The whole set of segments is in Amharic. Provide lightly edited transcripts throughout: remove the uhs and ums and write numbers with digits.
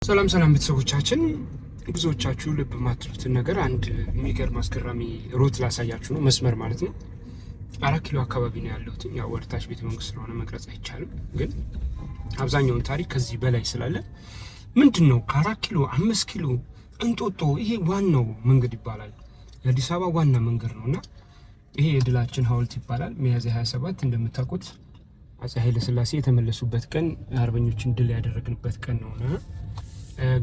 ሰላም ሰላም ቤተሰቦቻችን፣ ብዙዎቻችሁ ልብ ማትሉትን ነገር አንድ የሚገርም አስገራሚ ሩት ላሳያችሁ ነው። መስመር ማለት ነው። 4 ኪሎ አካባቢ ነው ያለሁት። ያው ወርታች ቤተ መንግስት ስለሆነ መቅረጽ አይቻልም፣ ግን አብዛኛውን ታሪክ ከዚህ በላይ ስላለ ምንድነው ከ4 ኪሎ 5 ኪሎ እንጦጦ፣ ይሄ ዋናው መንገድ ይባላል። የአዲስ አበባ ዋና መንገድ ነውና ይሄ የድላችን ሐውልት ይባላል። ሚያዝያ 27 እንደምታውቁት አፄ ኃይለ ሥላሴ የተመለሱበት ቀን፣ አርበኞችን ድል ያደረግንበት ቀን ነውና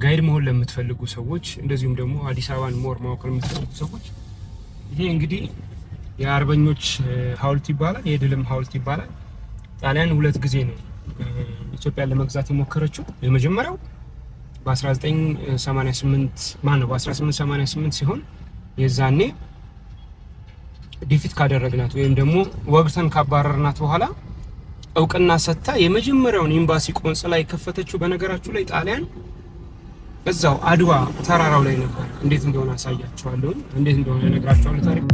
ጋይድ መሆን ለምትፈልጉ ሰዎች እንደዚሁም ደግሞ አዲስ አበባን ሞር ማወቅ ለምትፈልጉ ሰዎች ይሄ እንግዲህ የአርበኞች ሐውልት ይባላል፣ የድልም ሐውልት ይባላል። ጣሊያን 2 ጊዜ ነው ኢትዮጵያን ለመግዛት የሞከረችው። የመጀመሪያው በ1888 ሲሆን የዛኔ ዲፊት ካደረግናት ወይም ደግሞ ወግተን ካባረርናት በኋላ እውቅና ሰጥታ የመጀመሪያውን ኤምባሲ ቆንጽላ የከፈተችው በነገራችሁ ላይ ጣሊያን እዛው አድዋ ተራራው ላይ ነበር። እንዴት እንደሆነ አሳያችኋለሁ፣ እንዴት እንደሆነ እነግራችኋለሁ ታሪክ።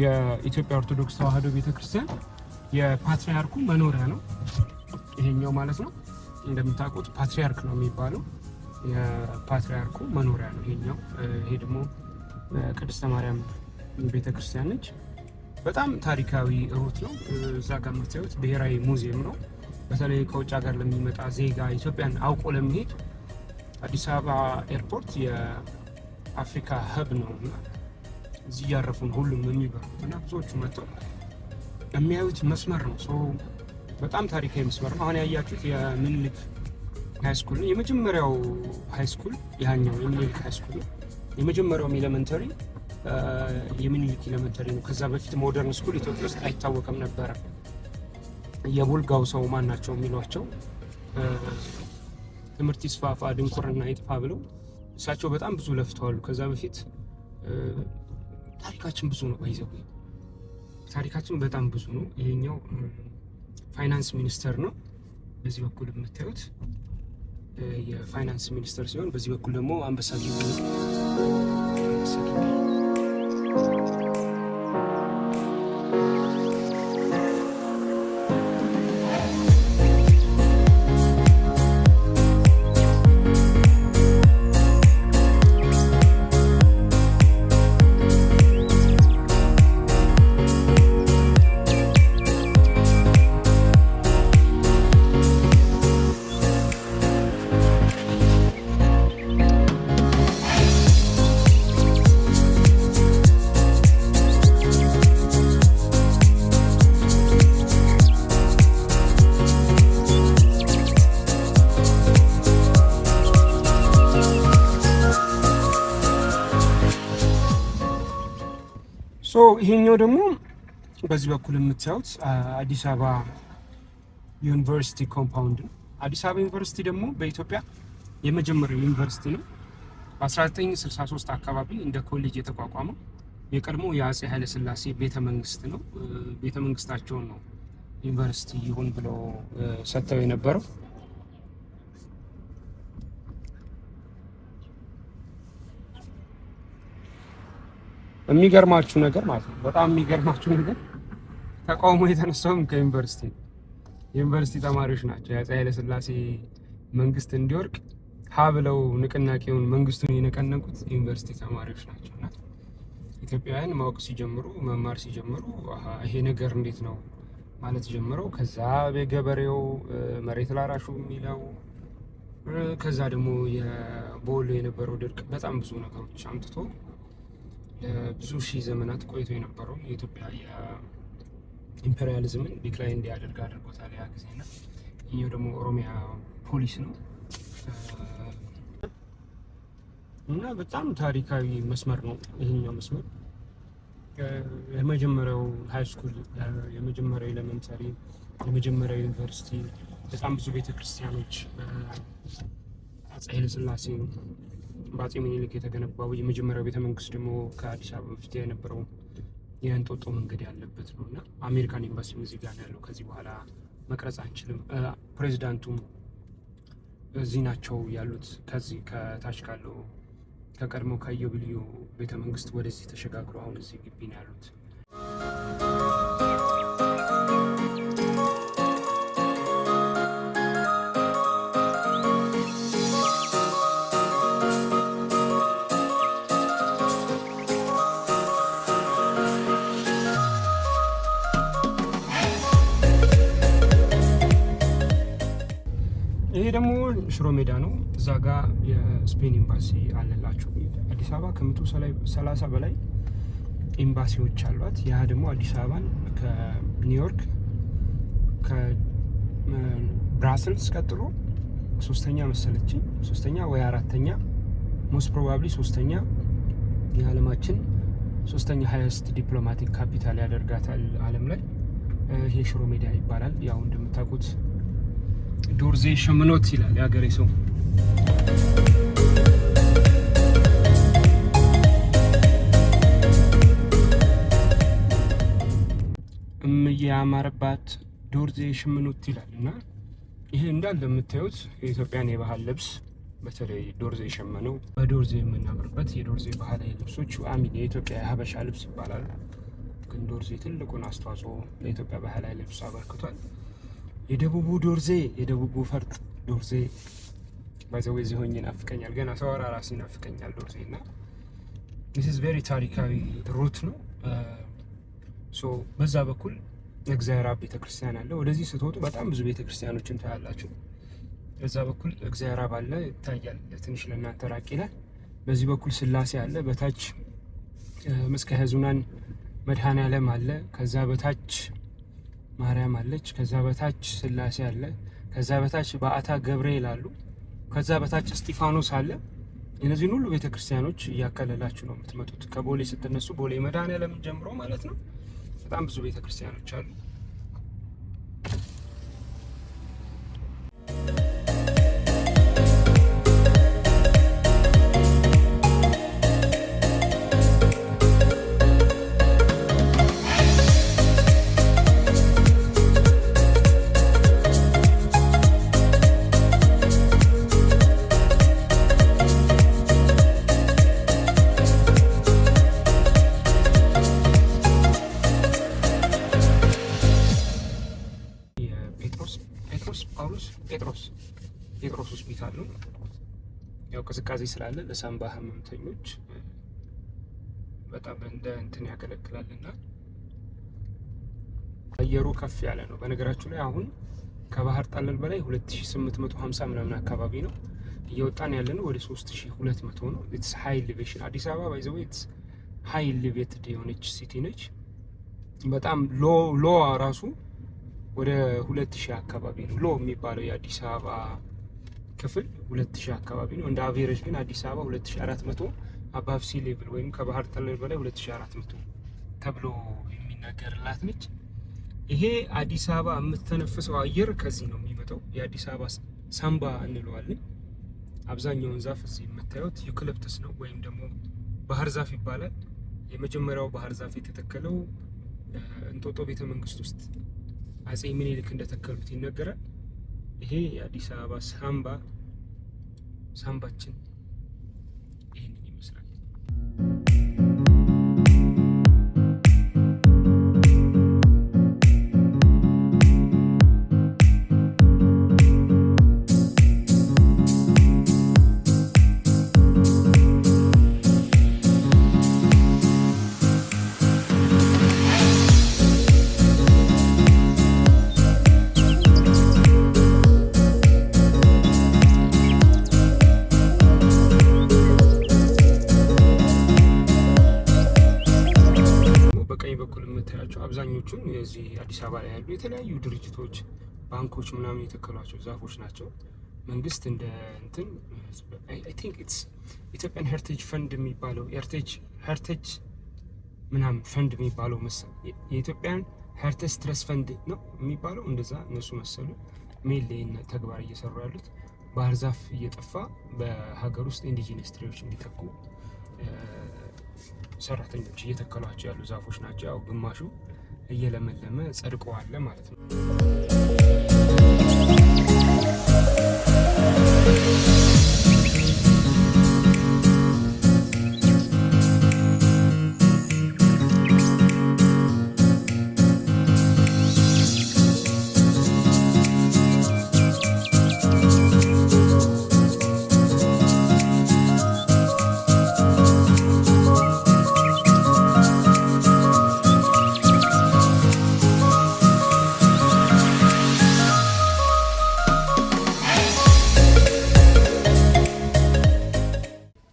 የኢትዮጵያ ኦርቶዶክስ ተዋህዶ ቤተክርስቲያን የፓትሪያርኩ መኖሪያ ነው ይሄኛው ማለት ነው። እንደምታውቁት ፓትሪያርክ ነው የሚባለው፣ የፓትሪያርኩ መኖሪያ ነው ይሄኛው። ይሄ ደግሞ ቅድስተ ማርያም ቤተክርስቲያን ነች። በጣም ታሪካዊ ሩት ነው። እዛ ጋር የምታዩት ብሔራዊ ሙዚየም ነው። በተለይ ከውጭ ሀገር ለሚመጣ ዜጋ ኢትዮጵያን አውቆ ለመሄድ አዲስ አበባ ኤርፖርት የአፍሪካ ሀብ ነው። እዚህ ያረፉን ሁሉም የሚበሩት እና ብዙዎቹ መጥተው የሚያዩት መስመር ነው። በጣም ታሪካዊ መስመር ነው። አሁን ያያችሁት የሚኒሊክ ሃይስኩል ነው። የመጀመሪያው ሃይስኩል ያኛው የሚኒሊክ ሃይስኩል ነው። የመጀመሪያው ኤሌመንተሪ የሚኒሊክ ኤሌመንተሪ ነው። ከዛ በፊት ሞደርን ስኩል ኢትዮጵያ ውስጥ አይታወቅም ነበረ። የቡልጋው ሰው ማን ናቸው የሚሏቸው ትምህርት ይስፋፋ ድንቁርና ይጥፋ ብለው እሳቸው በጣም ብዙ ለፍተዋል። ከዛ በፊት ታሪካችን ብዙ ነው። ባይዘው ታሪካችን በጣም ብዙ ነው። ይሄኛው ፋይናንስ ሚኒስተር ነው። በዚህ በኩል የምታዩት የፋይናንስ ሚኒስተር ሲሆን በዚህ በኩል ደግሞ አንበሳ ጊዜ ይሄኛው ደግሞ በዚህ በኩል የምታዩት አዲስ አበባ ዩኒቨርሲቲ ኮምፓውንድ ነው። አዲስ አበባ ዩኒቨርሲቲ ደግሞ በኢትዮጵያ የመጀመሪያው ዩኒቨርሲቲ ነው። በ1963 አካባቢ እንደ ኮሌጅ የተቋቋመው የቀድሞ የአፄ ኃይለ ሥላሴ ቤተ መንግስት ነው። ቤተ መንግስታቸውን ነው ዩኒቨርሲቲ ይሁን ብለው ሰጥተው የነበረው። የሚገርማችሁ ነገር ማለት ነው፣ በጣም የሚገርማችሁ ነገር ተቃውሞ የተነሳውም ከዩኒቨርሲቲ ነው። ዩኒቨርሲቲ ተማሪዎች ናቸው የአፄ ኃይለ ሥላሴ መንግስት እንዲወርቅ ሀ ብለው ንቅናቄውን መንግስቱን የነቀነቁት ዩኒቨርሲቲ ተማሪዎች ናቸው። እና ኢትዮጵያውያን ማወቅ ሲጀምሩ መማር ሲጀምሩ ይሄ ነገር እንዴት ነው ማለት ጀምረው ከዛ በገበሬው መሬት ላራሹ የሚለው ከዛ ደግሞ የቦሎ የነበረው ድርቅ በጣም ብዙ ነገሮች አምጥቶ ለብዙ ሺህ ዘመናት ቆይቶ የነበረው የኢትዮጵያ ኢምፔሪያሊዝምን ዲክላይን እንዲያደርግ አድርጎታል ያ ጊዜና ይሄው ደግሞ ኦሮሚያ ፖሊስ ነው እና በጣም ታሪካዊ መስመር ነው ይሄኛው መስመር። የመጀመሪያው ሃይ ስኩል፣ የመጀመሪያው ኤሌመንታሪ፣ የመጀመሪያው ዩኒቨርሲቲ፣ በጣም ብዙ ቤተክርስቲያኖች አፄ ኃይለ ሥላሴ በአፄ ምኒልክ የተገነባው የመጀመሪያው ቤተመንግስት ደግሞ ከአዲስ አበባ በፊት የነበረው የእንጦጦ መንገድ ያለበት ነው እና አሜሪካን ኤምባሲም እዚህ ጋር ያለው። ከዚህ በኋላ መቅረጽ አንችልም። ፕሬዚዳንቱም እዚህ ናቸው ያሉት። ከዚህ ከታች ካለው ከቀድሞ ከኢዮቤልዩ ቤተመንግስት ወደዚህ ተሸጋግሮ አሁን እዚህ ግቢ ነው ያሉት። ይሄ ደግሞ ሽሮ ሜዳ ነው። እዛ ጋር የስፔን ኤምባሲ አለላቸው። አዲስ አበባ ከ130 በላይ ኤምባሲዎች አሏት። ያ ደግሞ አዲስ አበባን ከኒውዮርክ ከብራስልስ ቀጥሎ ሶስተኛ መሰለችኝ፣ ሶስተኛ ወይ አራተኛ፣ ሞስት ፕሮባብሊ ሶስተኛ የዓለማችን ሶስተኛ ሃይስት ዲፕሎማቲክ ካፒታል ያደርጋታል ዓለም ላይ። ይሄ ሽሮ ሜዳ ይባላል። ያው እንደምታውቁት ዶርዜ ሸምኖት ይላል የሀገሬ ሰው። ያማረባት ዶርዜ ሸምኖት ይላል እና ይሄ እንዳለ የምታዩት የኢትዮጵያን የባህል ልብስ በተለይ ዶርዜ የሸመነው በዶርዜ የምናምርበት የዶርዜ ባህላዊ ልብሶች አሚን የኢትዮጵያ የሀበሻ ልብስ ይባላል። ግን ዶርዜ ትልቁን አስተዋጽኦ ለኢትዮጵያ ባህላዊ ልብስ አበርክቷል። የደቡቡ ዶርዜ፣ የደቡቡ ፈርጥ ዶርዜ ባይዘው እዚህ ሆኜ ናፍቀኛል። ገና ሰዋራ ራሴ ናፍቀኛል ዶርዜ እና this is very ታሪካዊ ሩት ነው። ሶ በዛ በኩል እግዚአብሔር አብ ቤተክርስቲያን አለ። ወደዚህ ስትወጡ በጣም ብዙ ቤተክርስቲያኖችን ታያላችሁ። በዛ በኩል እግዚአብሔር አብ አለ ይታያል። ትንሽ ለእናንተ ራቅ ይላል። በዚህ በኩል ስላሴ አለ። በታች መስቀለ ኅዙናን መድኃኔዓለም አለ። ከዛ በታች ማርያም አለች። ከዛ በታች ስላሴ አለ። ከዛ በታች በዓታ ገብርኤል አሉ። ከዛ በታች እስጢፋኖስ አለ። እነዚህን ሁሉ ቤተክርስቲያኖች እያከለላችሁ ነው የምትመጡት። ከቦሌ ስትነሱ ቦሌ መድኃኔዓለምን ጀምሮ ማለት ነው በጣም ብዙ ቤተክርስቲያኖች አሉ። ጴጥሮስ ሆስፒታል ነው። ያው ቅዝቃዜ ስላለ ለሳምባ ህመምተኞች በጣም እንደ እንትን ያገለግላልና አየሩ ከፍ ያለ ነው። በነገራችሁ ላይ አሁን ከባህር ጠለል በላይ 2850 ምናምን አካባቢ ነው እየወጣን ያለነው። ወደ 3200 ነው። ኢትስ ሃይ ኤሌቬሽን። አዲስ አበባ ባይዘው ኢትስ ሃይ ኤሌቬትድ የሆነች ሲቲ ነች። በጣም ሎ ራሱ ወደ 2000 አካባቢ ነው። ሎ የሚባለው የአዲስ አበባ ክፍል 2000 አካባቢ ነው። እንደ አቬሬጅ ግን አዲስ አበባ 2400 አባቭ ሲ ሌቭል ወይም ከባህር ጠለል በላይ 2400 ተብሎ የሚነገርላት ነች። ይሄ አዲስ አበባ የምትተነፍሰው አየር ከዚህ ነው የሚመጣው። የአዲስ አበባ ሳምባ እንለዋለን። አብዛኛውን ዛፍ እዚህ የምታዩት ዩካሊፕተስ ነው ወይም ደግሞ ባህር ዛፍ ይባላል። የመጀመሪያው ባህር ዛፍ የተተከለው እንጦጦ ቤተ መንግስት ውስጥ አፄ ምኒልክ እንደተከሉት ይነገራል። ይሄ የአዲስ አበባ ሳምባችን ይህንን ይመስላል። የተለያዩ ድርጅቶች ባንኮች ምናምን የተከሏቸው ዛፎች ናቸው። መንግስት እንደ እንትን አይ ቲንክ ኢትስ ኢትዮጵያን ሄሪቴጅ ፈንድ የሚባለው ሄሪቴጅ ምናምን ፈንድ የሚባለው መሰል የኢትዮጵያን ሄሪቴጅ ትረስት ፈንድ ነው የሚባለው እንደዛ እነሱ መሰሉ ሜሌን ተግባር እየሰሩ ያሉት ባህር ዛፍ እየጠፋ በሀገር ውስጥ ኢንዲጂነስ ትሪዎች እንዲተኩ ሰራተኞች እየተከሏቸው ያሉ ዛፎች ናቸው። ያው ግማሹ እየለመለመ ጸድቀዋል ማለት ነው።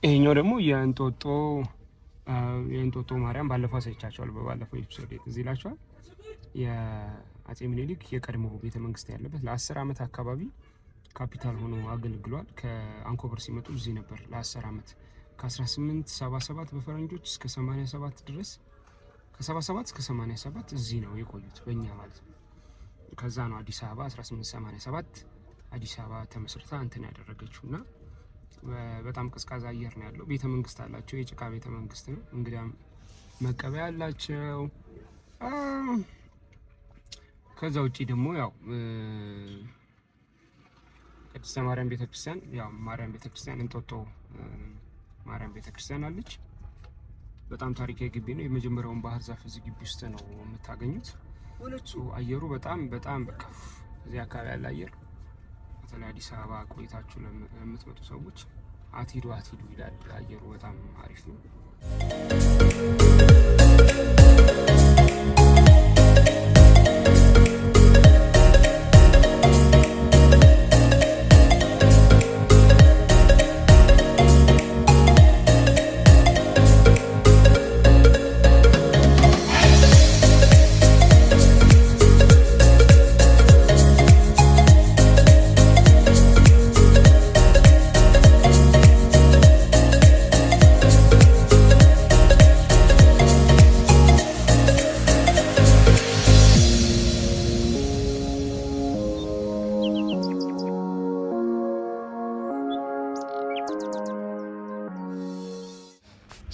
ይሄኛው ደግሞ የእንጦጦ ማርያም ባለፈው አሳይቻችኋል። በባለፈው ኤፒሶድ እዚህ ይላችኋል። የአጼ ምኒልክ የቀድሞ ቤተ መንግስት ያለበት ለ10 ዓመት አካባቢ ካፒታል ሆኖ አገልግሏል። ከአንኮበር ሲመጡ እዚህ ነበር ለ10 ዓመት ከ1877 በፈረንጆች እስከ 87 ድረስ ከ77 እስከ 87 እዚህ ነው የቆዩት በእኛ ማለት ነው። ከዛ ነው አዲስ አበባ 1887 አዲስ አበባ ተመስርታ እንትን ያደረገችውና በጣም ቀዝቃዛ አየር ነው ያለው። ቤተ መንግስት አላቸው። የጭቃ ቤተ መንግስት ነው። እንግዲያም መቀበያ አላቸው። ከዛ ውጪ ደግሞ ያው ቅድስተ ማርያም ቤተክርስቲያን ያው ማርያም ቤተክርስቲያን እንጦጦ ማርያም ቤተክርስቲያን አለች። በጣም ታሪካዊ ግቢ ነው። የመጀመሪያውን ባህር ዛፍ እዚህ ግቢ ውስጥ ነው የምታገኙት። አየሩ በጣም በቃ እዚህ አካባቢ ያለ አየር በተለይ አዲስ አበባ ቆይታችሁ ለምትመጡ ሰዎች አትሂዱ ይላል። አየሩ በጣም አሪፍ ነው።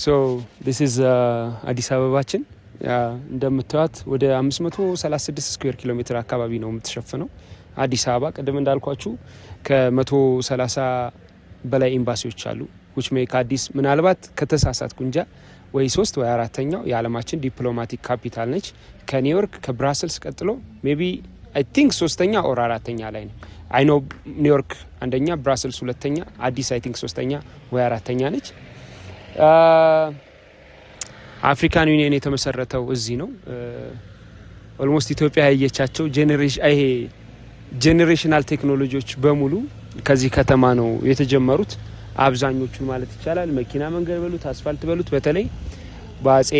ሶ ዲስ ኢዝ አዲስ አበባችን እንደምታዩት ወደ 536 ስኩዌር ኪሎ ሜትር አካባቢ ነው የምትሸፍነው አዲስ አበባ። ቅድም እንዳልኳችሁ ከ130 በላይ ኤምባሲዎች አሉ። which make አዲስ ምናልባት ከተሳሳትኩ እንጃ ወይ 3 ወይ 4ኛው የዓለማችን ዲፕሎማቲክ ካፒታል ነች። ከኒውዮርክ ከብራስልስ ቀጥሎ ሜቢ አይ ቲንክ 3ኛ ኦር 4ኛ ላይ ነው። አይ ኖ ኒውዮርክ አንደኛ፣ ብራስልስ ሁለተኛ፣ አዲስ አይ ቲንክ 3ኛ ወይ 4ኛ ነች። አፍሪካን ዩኒየን የተመሰረተው እዚህ ነው። ኦልሞስት ኢትዮጵያ ያየቻቸው ጄኔሬሽናል ቴክኖሎጂዎች በሙሉ ከዚህ ከተማ ነው የተጀመሩት። አብዛኞቹ ማለት ይቻላል መኪና መንገድ በሉት አስፋልት በሉት በተለይ በአጼ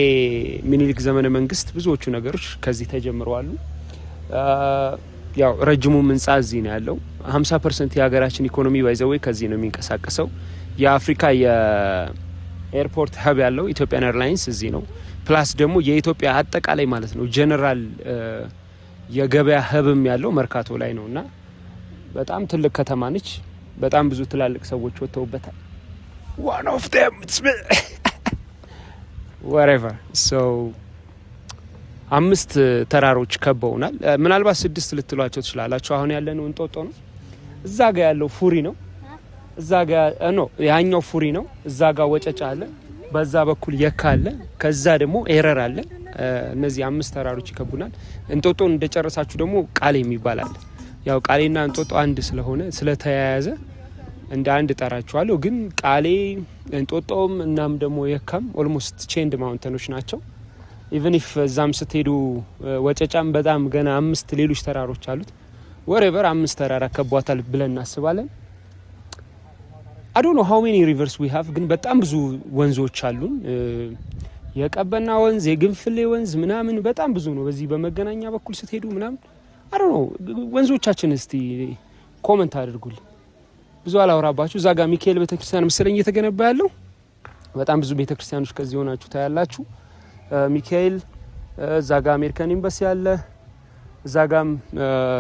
ምኒልክ ዘመነ መንግስት ብዙዎቹ ነገሮች ከዚህ ተጀምረዋል። ያው ረጅሙ ህንጻ እዚህ ነው ያለው። 50% የሀገራችን ኢኮኖሚ ባይዘው ከዚህ ነው የሚንቀሳቀሰው። የአፍሪካ የኤርፖርት ሀብ ያለው ኢትዮጵያን ኤርላይንስ እዚህ ነው። ፕላስ ደግሞ የኢትዮጵያ አጠቃላይ ማለት ነው ጀነራል የገበያ ሀብም ያለው መርካቶ ላይ ነውና በጣም ትልቅ ከተማ ነች። በጣም ብዙ ትላልቅ ሰዎች ወጥተውበታል። one of them whatever so 5 ተራሮች ከበውናል። ምናልባት 6 ልትሏቸው ትችላላችሁ። አሁን ያለነው እንጦጦ ነው። እዛ ጋር ያለው ፉሪ ነው። እዛ ጋር ያኛው ፉሪ ነው። እዛ ጋር ወጨጫ አለ። በዛ በኩል የካ አለ። ከዛ ደግሞ ኤረር አለ። እነዚህ 5 ተራሮች ይከቡናል። እንጦጦን እንደጨረሳችሁ ደግሞ ቃሌ የሚባል አለ። ያው ቃሌና እንጦጦ አንድ ስለሆነ ስለተያያዘ እንደ አንድ ጠራችኋለሁ። ግን ቃሌ እንጦጦም እናም ደግሞ የካም ኦልሞስት ቼንድ ማውንተኖች ናቸው። ኢቭን ኢፍ እዛም ስትሄዱ ወጨጫም በጣም ገና 5 ሌሎች ተራሮች አሉት። ወሬቨር 5 ተራራ ከቧታል ብለን እናስባለን። I don't know how many rivers we have ግን በጣም ብዙ ወንዞች አሉን። የቀበና ወንዝ፣ የግንፍሌ ወንዝ ምናምን በጣም ብዙ ነው። በዚህ በመገናኛ በኩል ስትሄዱ ምናምን አረ ነው ወንዞቻችን እስቲ ኮሜንት አድርጉልኝ። ብዙ አላወራባችሁ። እዛ ጋር ሚካኤል ቤተክርስቲያን መሰለኝ እየተገነባ ያለው በጣም ብዙ ቤተክርስቲያኖች ከዚህ ሆናችሁ ታያላችሁ። ሚካኤል እዛ ጋር አሜሪካን ኤምባሲ አለ። እዛ ጋም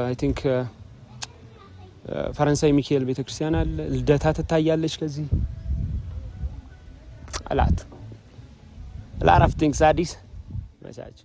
አይ ቲንክ ፈረንሳይ ሚካኤል ቤተክርስቲያን አለ። ልደታ ትታያለች ከዚህ አላት ላራፍ ቲንክስ አዲስ መሳጅ